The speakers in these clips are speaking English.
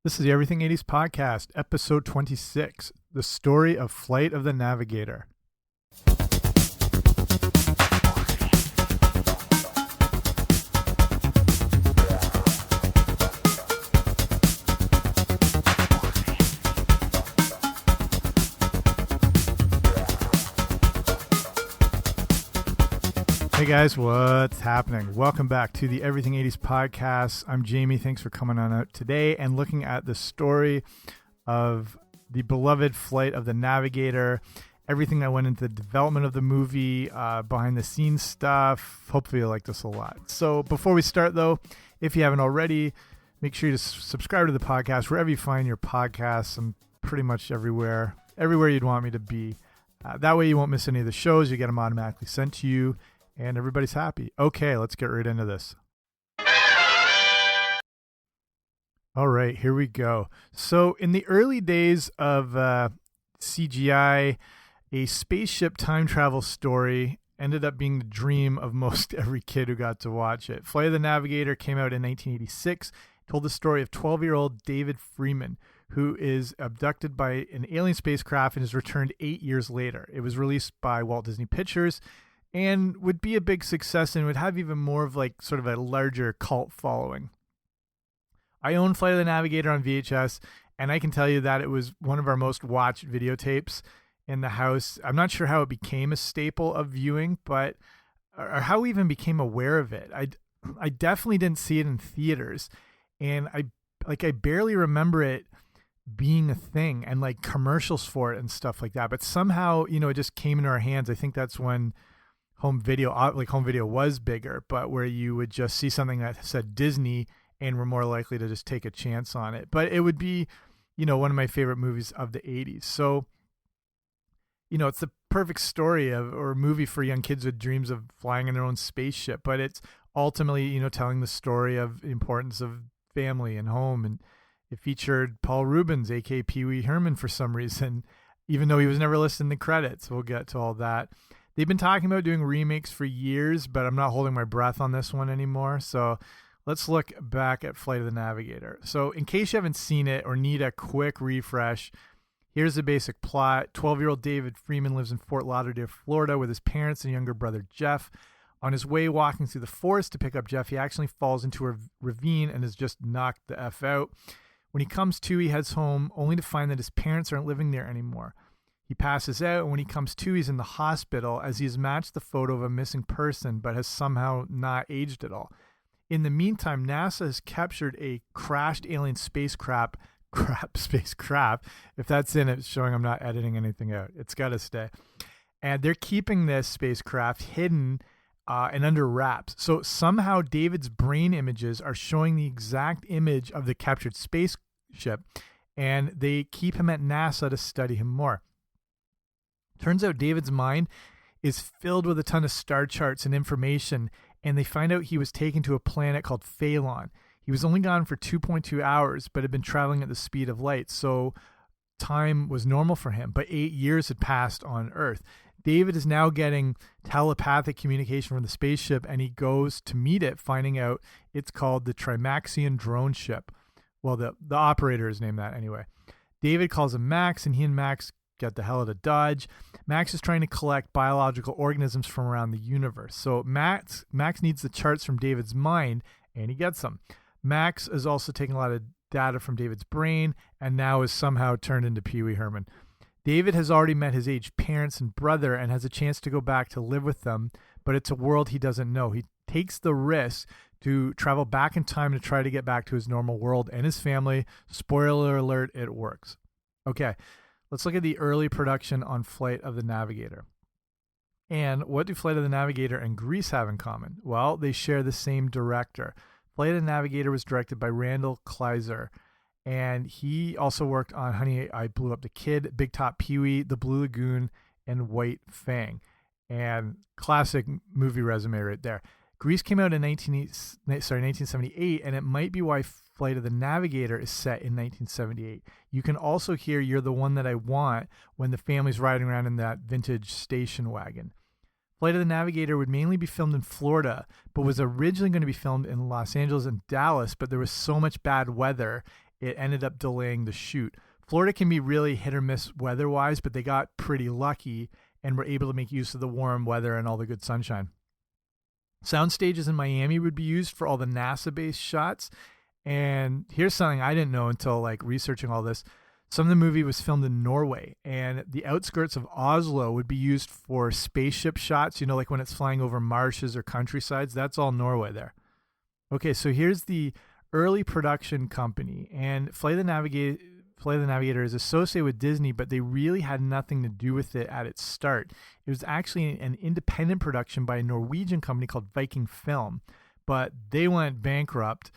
This is the Everything 80s Podcast, episode 26, the story of Flight of the Navigator. Hey guys, what's happening? Welcome back to the Everything 80s Podcast. I'm Jamie. Thanks for coming on out today and looking at the story of the beloved Flight of the Navigator, everything that went into the development of the movie, behind the scenes stuff. Hopefully you like this a lot. So before we start though, if you haven't already, make sure you subscribe to the podcast wherever you find your podcasts. I'm pretty much everywhere you'd want me to be. That way you won't miss any of the shows. You get them automatically sent to you. And everybody's happy. Okay, let's get right into this. All right, here we go. So in the early days of CGI, a spaceship time travel story ended up being the dream of most every kid who got to watch it. Flight of the Navigator came out in 1986, told the story of 12-year-old David Freeman, who is abducted by an alien spacecraft and is returned 8 years later. It was released by Walt Disney Pictures and would be a big success and would have even more of like sort of a larger cult following. I own Flight of the Navigator on VHS, and I can tell you that it was one of our most watched videotapes in the house. I'm not sure how it became a staple of viewing, or how we even became aware of it. I definitely didn't see it in theaters, and I barely remember it being a thing and like commercials for it and stuff like that. But somehow, it just came into our hands. I think that's when home video was bigger, but where you would just see something that said Disney and were more likely to just take a chance on it. But it would be, one of my favorite movies of the 80s. So, it's the perfect story or movie for young kids with dreams of flying in their own spaceship. But it's ultimately, telling the story of the importance of family and home. And it featured Paul Reubens, aka Pee Wee Herman, for some reason, even though he was never listed in the credits. We'll get to all that. They've been talking about doing remakes for years, but I'm not holding my breath on this one anymore. So let's look back at Flight of the Navigator. So in case you haven't seen it or need a quick refresh, here's the basic plot. 12-year-old David Freeman lives in Fort Lauderdale, Florida with his parents and younger brother Jeff. On his way walking through the forest to pick up Jeff, he actually falls into a ravine and is just knocked the F out. When he comes to, he heads home only to find that his parents aren't living there anymore. He passes out, and when he comes to, he's in the hospital as he has matched the photo of a missing person but has somehow not aged at all. In the meantime, NASA has captured a crashed alien spacecraft. If that's in it, it's showing I'm not editing anything out. It's got to stay. And they're keeping this spacecraft hidden and under wraps. So somehow David's brain images are showing the exact image of the captured spaceship, and they keep him at NASA to study him more. Turns out David's mind is filled with a ton of star charts and information, and they find out he was taken to a planet called Phalon. He was only gone for 2.2 hours, but had been traveling at the speed of light, so time was normal for him, but 8 years had passed on Earth. David is now getting telepathic communication from the spaceship, and he goes to meet it, finding out it's called the Trimaxian drone ship. Well, the operator is named that anyway. David calls him Max, and he and Max get the hell out of Dodge. Max is trying to collect biological organisms from around the universe. So Max needs the charts from David's mind, and he gets them. Max is also taking a lot of data from David's brain, and now is somehow turned into Pee Wee Herman. David has already met his aged parents and brother and has a chance to go back to live with them, but it's a world he doesn't know. He takes the risk to travel back in time to try to get back to his normal world and his family. Spoiler alert, it works. Okay. Let's look at the early production on Flight of the Navigator. And what do Flight of the Navigator and Grease have in common? Well, they share the same director. Flight of the Navigator was directed by Randall Kleiser, and he also worked on Honey, I Blew Up the Kid, Big Top Pee-wee, The Blue Lagoon, and White Fang. And classic movie resume right there. Grease came out in 1978, and it might be why Flight of the Navigator is set in 1978. You can also hear You're the One That I Want when the family's riding around in that vintage station wagon. Flight of the Navigator would mainly be filmed in Florida, but was originally going to be filmed in Los Angeles and Dallas, but there was so much bad weather it ended up delaying the shoot. Florida can be really hit or miss weather-wise, but they got pretty lucky and were able to make use of the warm weather and all the good sunshine. Sound stages in Miami would be used for all the NASA-based shots. And here's something I didn't know until like researching all this. Some of the movie was filmed in Norway, and the outskirts of Oslo would be used for spaceship shots, you know, like when it's flying over marshes or countrysides. That's all Norway there. Okay, so here's the early production company, and Flight of the Navigator is associated with Disney, but they really had nothing to do with it at its start. It was actually an independent production by a Norwegian company called Viking Film, but they went bankrupt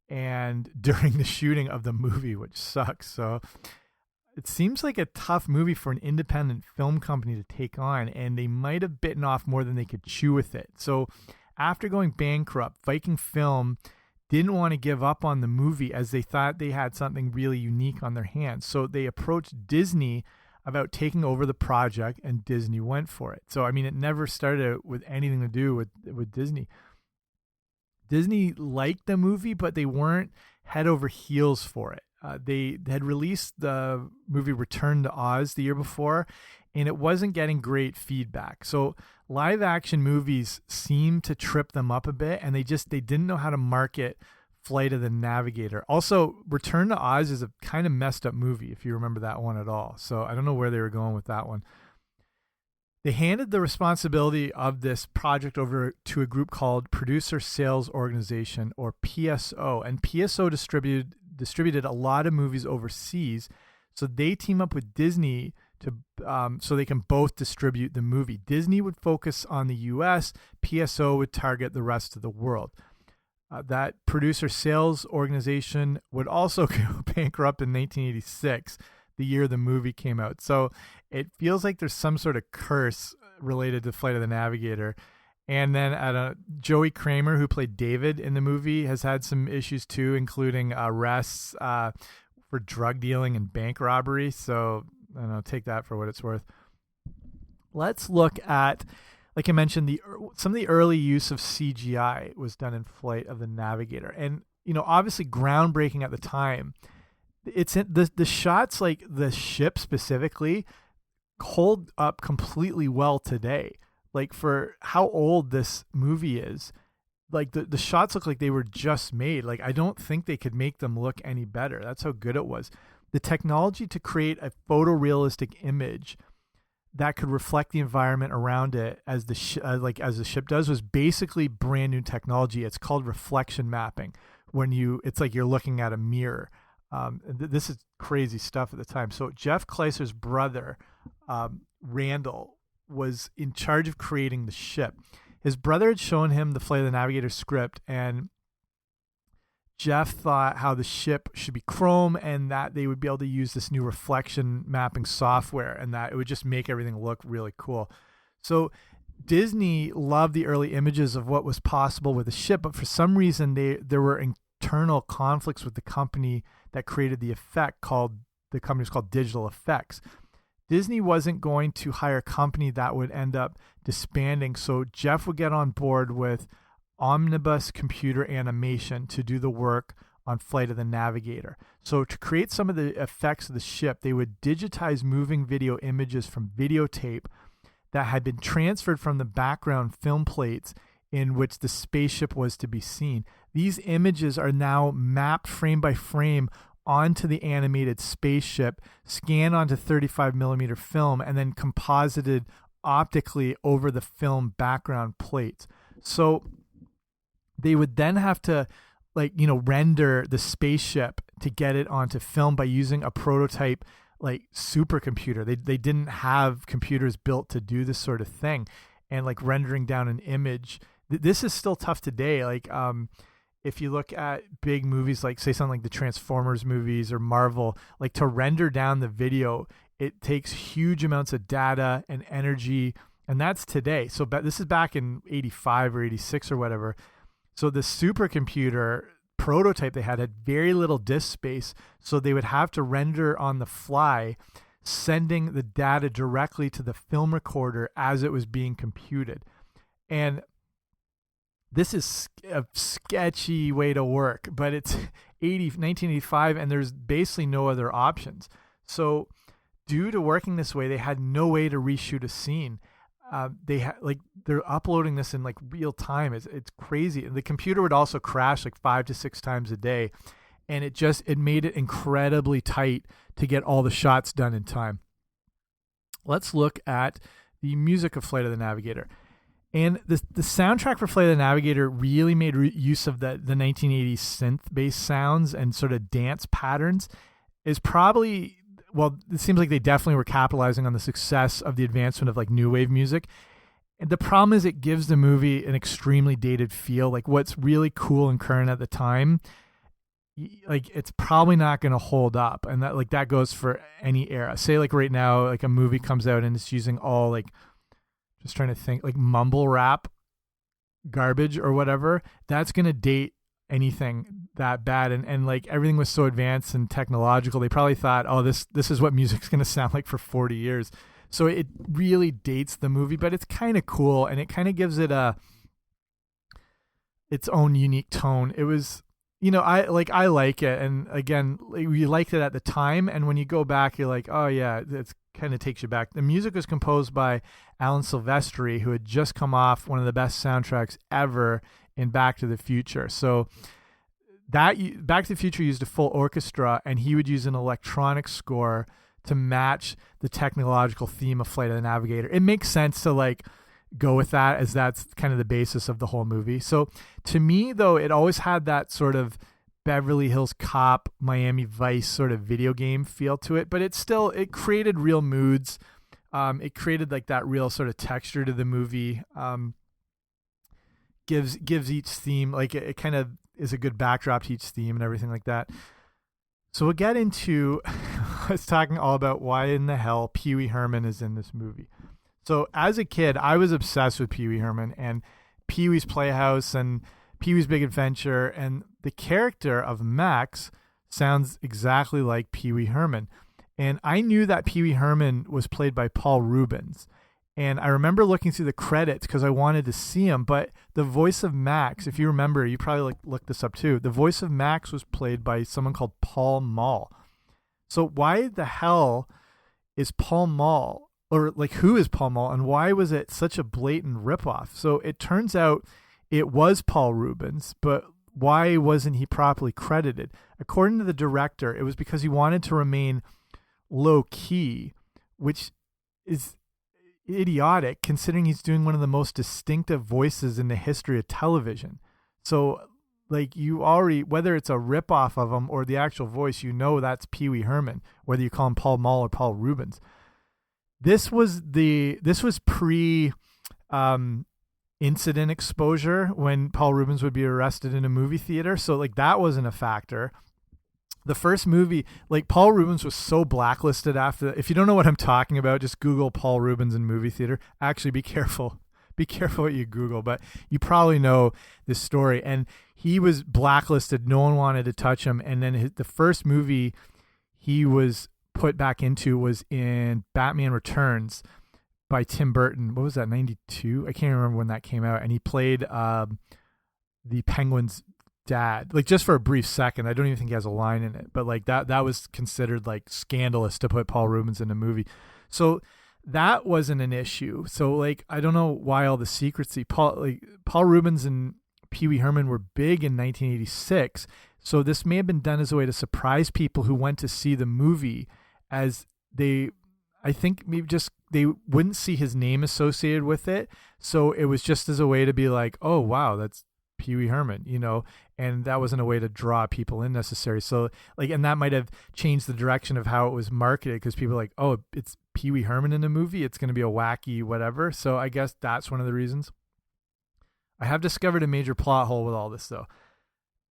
and during the shooting of the movie, which sucks. So it seems like a tough movie for an independent film company to take on, and they might have bitten off more than they could chew with it. So after going bankrupt, Viking Film didn't want to give up on the movie as they thought they had something really unique on their hands. So they approached Disney about taking over the project, and Disney went for it. So, I mean, it never started with anything to do with Disney. Disney liked the movie, but they weren't head over heels for it. They had released the movie Return to Oz the year before, and it wasn't getting great feedback. So live action movies seemed to trip them up a bit, and they didn't know how to market Flight of the Navigator. Also, Return to Oz is a kind of messed up movie, if you remember that one at all. So I don't know where they were going with that one. They handed the responsibility of this project over to a group called Producer Sales Organization, or PSO, and PSO distributed a lot of movies overseas. So they team up with Disney to so they can both distribute the movie. Disney would focus on the U.S., PSO would target the rest of the world. That Producer Sales Organization would also go bankrupt in 1986, the year the movie came out. So it feels like there's some sort of curse related to Flight of the Navigator. And then Joey Kramer, who played David in the movie, has had some issues too, including arrests for drug dealing and bank robbery. So I don't know, take that for what it's worth. Let's look at, like I mentioned, some of the early use of CGI was done in Flight of the Navigator. And, you know, obviously groundbreaking at the time. It's in the shots, like the ship specifically, hold up completely well today. Like for how old this movie is, like the shots look like they were just made. Like I don't think they could make them look any better. That's how good it was. The technology to create a photorealistic image that could reflect the environment around it as the ship does was basically brand new technology. It's called reflection mapping. It's like you're looking at a mirror. This is crazy stuff at the time. So Jeff Kleiser's brother, Randall, was in charge of creating the ship. His brother had shown him the Flight of the Navigator script, and Jeff thought how the ship should be chrome and that they would be able to use this new reflection mapping software and that it would just make everything look really cool. So Disney loved the early images of what was possible with the ship, but for some reason there were internal conflicts with the company that created the effect. The company was called Digital Effects. Disney wasn't going to hire a company that would end up disbanding, so Jeff would get on board with Omnibus Computer Animation to do the work on Flight of the Navigator. So to create some of the effects of the ship, they would digitize moving video images from videotape that had been transferred from the background film plates in which the spaceship was to be seen. These images are now mapped frame by frame onto the animated spaceship, scanned onto 35mm film, and then composited optically over the film background plates. So they would then have to render the spaceship to get it onto film by using a prototype like supercomputer. They didn't have computers built to do this sort of thing, and like rendering down an image. This is still tough today. Like if you look at big movies, like say something like the Transformers movies or Marvel, like to render down the video, it takes huge amounts of data and energy, and that's today. So this is back in 85 or 86 or whatever. So the supercomputer prototype they had very little disk space, so they would have to render on the fly, sending the data directly to the film recorder as it was being computed. And This is a sketchy way to work, but it's 1985, and there's basically no other options. So due to working this way, they had no way to reshoot a scene. They're uploading this in like real time. It's crazy. And the computer would also crash like 5 to 6 times a day, and it made it incredibly tight to get all the shots done in time. Let's look at the music of Flight of the Navigator. And the soundtrack for Flight of the Navigator really made use of the 1980s synth-based sounds and sort of dance patterns. Is probably, well, it seems like they definitely were capitalizing on the success of the advancement of like new wave music. And the problem is it gives the movie an extremely dated feel. Like what's really cool and current at the time, like it's probably not going to hold up. And that goes for any era. Say like right now, like a movie comes out and it's using all like, just trying to think, like mumble rap garbage or whatever, that's going to date anything that bad. And like everything was so advanced and technological, they probably thought, oh, this is what music's going to sound like for 40 years. So it really dates the movie, but it's kind of cool, and it kind of gives it its own unique tone. It was, I like it. And again, we liked it at the time. And when you go back, you're like, oh yeah, it's kind of takes you back. The music was composed by Alan Silvestri, who had just come off one of the best soundtracks ever in Back to the Future. So that Back to the Future used a full orchestra, and he would use an electronic score to match the technological theme of Flight of the Navigator. It makes sense to like go with that, as that's kind of the basis of the whole movie. So to me, though, it always had that sort of Beverly Hills Cop, Miami Vice sort of video game feel to it, but it created real moods. It created like that real sort of texture to the movie. Gives each theme, like it kind of is a good backdrop to each theme and everything like that. So we'll get into us talking all about why in the hell Pee Wee Herman is in this movie. So as a kid, I was obsessed with Pee Wee Herman and Pee Wee's Playhouse and Pee Wee's Big Adventure, and the character of Max sounds exactly like Pee Wee Herman. And I knew that Pee Wee Herman was played by Paul Reubens. And I remember looking through the credits because I wanted to see him. But the voice of Max, if you remember, you probably looked this up too. The voice of Max was played by someone called Paul Mall. So why the hell is Paul Mall, or like who is Paul Mall, and why was it such a blatant ripoff? So it turns out it was Paul Reubens, but why wasn't he properly credited? According to the director, it was because he wanted to remain low key, which is idiotic considering he's doing one of the most distinctive voices in the history of television. So like you already, whether it's a ripoff of him or the actual voice, that's Pee Wee Herman, whether you call him Paul Mall or Paul Reubens. This was pre incident exposure when Paul Reubens would be arrested in a movie theater. So like that wasn't a factor. The first movie, like Paul Reubens was so blacklisted after. If you don't know what I'm talking about, just Google Paul Reubens in movie theater. Actually, be careful. Be careful what you Google, but you probably know this story. And he was blacklisted. No one wanted to touch him. And then the first movie he was put back into was in Batman Returns by Tim Burton. What was that, 92? I can't remember when that came out. And he played the Penguin's dad, like just for a brief second. I don't even think he has a line in it, but like that was considered like scandalous to put Paul Reubens in a movie. So that wasn't an issue. So like I don't know why all the secrecy. Paul Reubens and Pee Wee Herman were big in 1986. So this may have been done as a way to surprise people who went to see the movie, as I think maybe just they wouldn't see his name associated with it. So it was just as a way to be like, oh wow, that's Pee Wee Herman, and that wasn't a way to draw people in necessarily. So like, and that might have changed the direction of how it was marketed, because people are like, oh, it's Pee Wee Herman in a movie, it's going to be a wacky whatever. So I guess that's one of the reasons. I have discovered a major plot hole with all this though.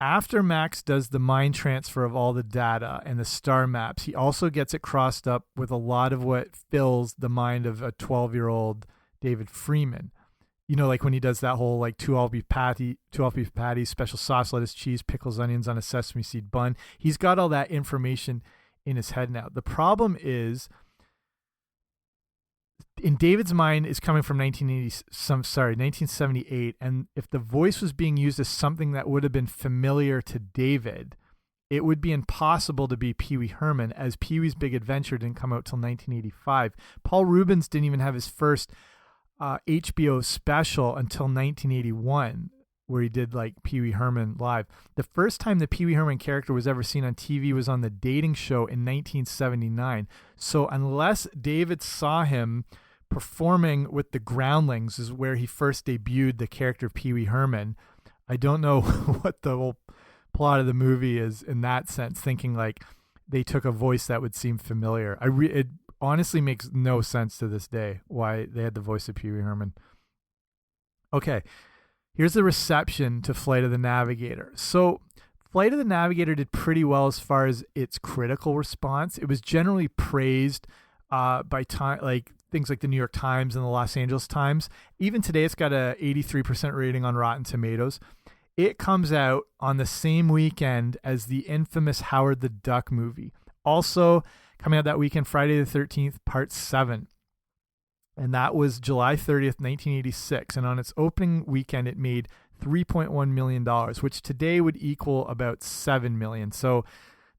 After Max does the mind transfer of all the data and the star maps, he also gets it crossed up with a lot of what fills the mind of a 12-year-old David Freeman. Like when he does that whole like two all beef patties, special sauce, lettuce, cheese, pickles, onions on a sesame seed bun. He's got all that information in his head now. The problem is in David's mind is coming from 1978. And if the voice was being used as something that would have been familiar to David, it would be impossible to be Pee Wee Herman, as Pee Wee's Big Adventure didn't come out till 1985. Paul Reubens didn't even have his first HBO special until 1981, where he did like Pee Wee Herman live. The first time the Pee Wee Herman character was ever seen on TV was on The Dating Show in 1979. So unless David saw him performing with the Groundlings, is where he first debuted the character of Pee Wee Herman, I don't know what the whole plot of the movie is in that sense, thinking like they took a voice that would seem familiar. It honestly makes no sense to this day why they had the voice of Pee Wee Herman. Okay, here's the reception to Flight of the Navigator. So Flight of the Navigator did pretty well as far as its critical response. It was generally praised by things like the New York Times and the Los Angeles Times. Even today, it's got a 83% rating on Rotten Tomatoes. It comes out on the same weekend as the infamous Howard the Duck movie. Also coming out that weekend, Friday the 13th, Part 7. And that was July 30th, 1986. And on its opening weekend, it made $3.1 million, which today would equal about $7 million. So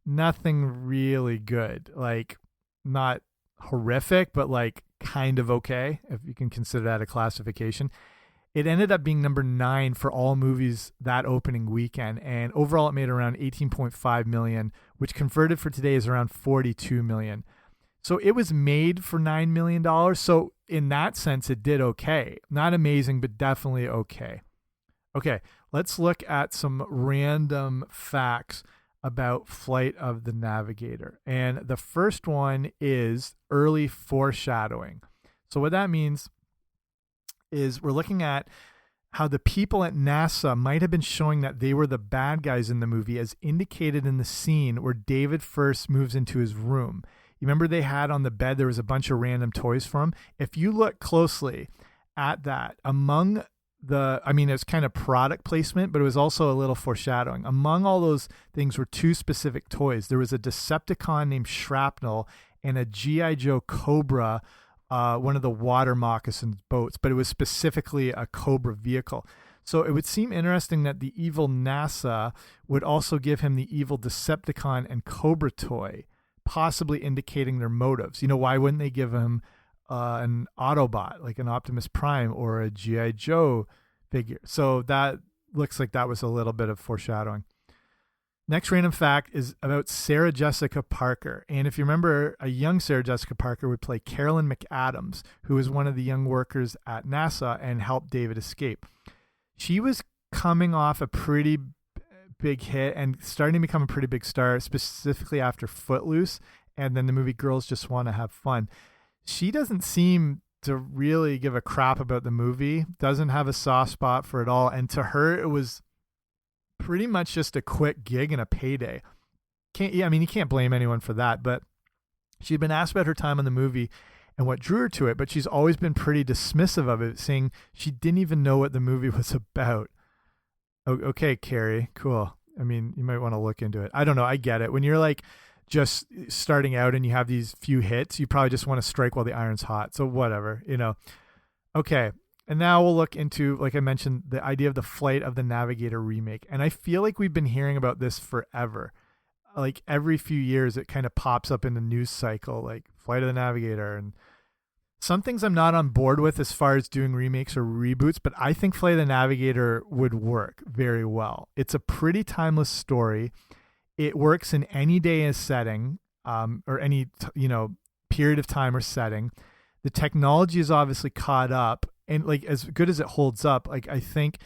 nothing really good. Like, not horrific, but like kind of okay, if you can consider that a classification. It ended up being number 9 for all movies that opening weekend, and overall it made around 18.5 million, which converted for today is around 42 million. So it was made for $9 million. So in that sense, it did okay. Not amazing, but definitely okay. Okay, let's look at some random facts about Flight of the Navigator. And the first one is early foreshadowing. So what that means is we're looking at how the people at NASA might have been showing that they were the bad guys in the movie, as indicated in the scene where David first moves into his room. You remember they had on the bed, there was a bunch of random toys for him. If you look closely at that, among it's kind of product placement, but it was also a little foreshadowing. Among all those things were 2 specific toys. There was a Decepticon named Shrapnel and a G.I. Joe Cobra, one of the water moccasin boats, but it was specifically a Cobra vehicle. So it would seem interesting that the evil NASA would also give him the evil Decepticon and Cobra toy, possibly indicating their motives. You know, why wouldn't they give him an Autobot, like an Optimus Prime or a G.I. Joe figure? So that looks like that was a little bit of foreshadowing. Next random fact is about Sarah Jessica Parker. And if you remember, a young Sarah Jessica Parker would play Carolyn McAdams, who was one of the young workers at NASA and helped David escape. She was coming off a pretty big hit and starting to become a pretty big star, specifically after Footloose and then the movie Girls Just Want to Have Fun. She doesn't seem to really give a crap about the movie, doesn't have a soft spot for it all. And to her, it was pretty much just a quick gig and a payday. You can't blame anyone for that, but she'd been asked about her time on the movie and what drew her to it, but she's always been pretty dismissive of it, saying she didn't even know what the movie was about. Okay, Carrie, cool. I mean, you might want to look into it. I don't know. I get it. When you're like just starting out and you have these few hits, you probably just want to strike while the iron's hot. So whatever, Okay. And now we'll look into, like I mentioned, the idea of the Flight of the Navigator remake. And I feel like we've been hearing about this forever. Like every few years, it kind of pops up in the news cycle, like Flight of the Navigator. And some things I'm not on board with as far as doing remakes or reboots, but I think Flight of the Navigator would work very well. It's a pretty timeless story. It works in any day and setting, or any, period of time or setting. The technology is obviously caught up. And like as good as it holds up, like I think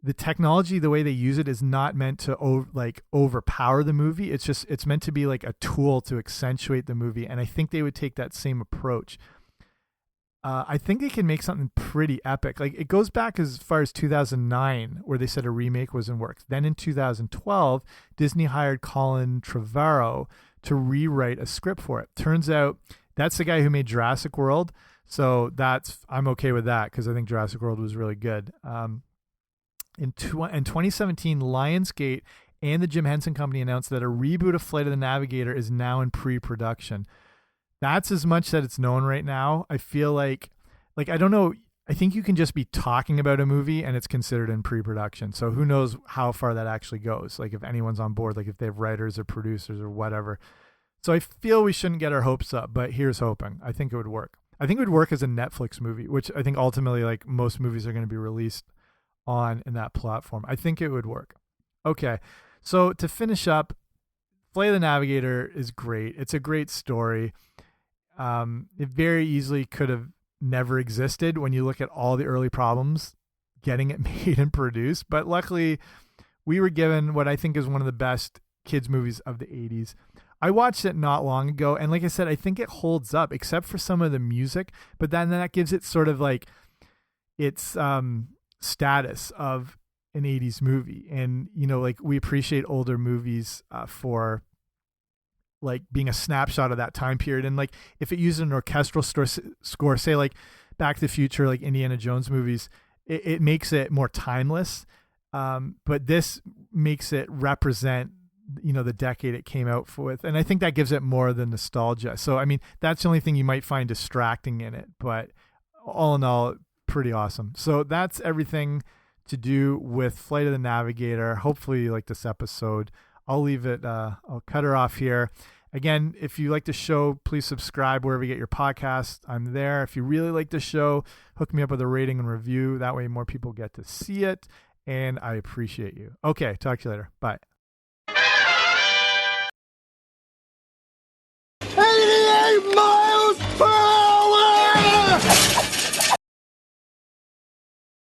the technology, the way they use it, is not meant to overpower the movie. It's meant to be like a tool to accentuate the movie. And I think they would take that same approach. I think they can make something pretty epic. Like it goes back as far as 2009, where they said a remake was in works. Then in 2012, Disney hired Colin Trevorrow to rewrite a script for it. Turns out that's the guy who made Jurassic World. So I'm okay with that because I think Jurassic World was really good. In 2017, Lionsgate and the Jim Henson Company announced that a reboot of Flight of the Navigator is now in pre-production. That's as much that it's known right now. I feel like like, I don't know. I think you can just be talking about a movie and it's considered in pre-production. So who knows how far that actually goes? Like if anyone's on board, like if they have writers or producers or whatever. So I feel we shouldn't get our hopes up, but here's hoping. I think it would work. I think it would work as a Netflix movie, which I think ultimately, like most movies are going to be released on in that platform. I think it would work. Okay. So to finish up, Flight of the Navigator is great. It's a great story. It very easily could have never existed when you look at all the early problems getting it made and produced. But luckily, we were given what I think is one of the best kids' movies of the 80s. I watched it not long ago, and like I said, I think it holds up, except for some of the music. But then that gives it sort of like its status of an 80s movie. And, you know, like we appreciate older movies for like being a snapshot of that time period. And like if it used an orchestral score, say like Back to the Future, like Indiana Jones movies, it makes it more timeless. But this makes it represent, you know, the decade it came out with. And I think that gives it more than nostalgia. So, I mean, that's the only thing you might find distracting in it, but all in all, pretty awesome. So that's everything to do with Flight of the Navigator. Hopefully you like this episode. I'll leave it, I'll cut her off here. Again, if you like the show, please subscribe wherever you get your podcasts. I'm there. If you really like the show, hook me up with a rating and review. That way more people get to see it, and I appreciate you. Okay, talk to you later. Bye.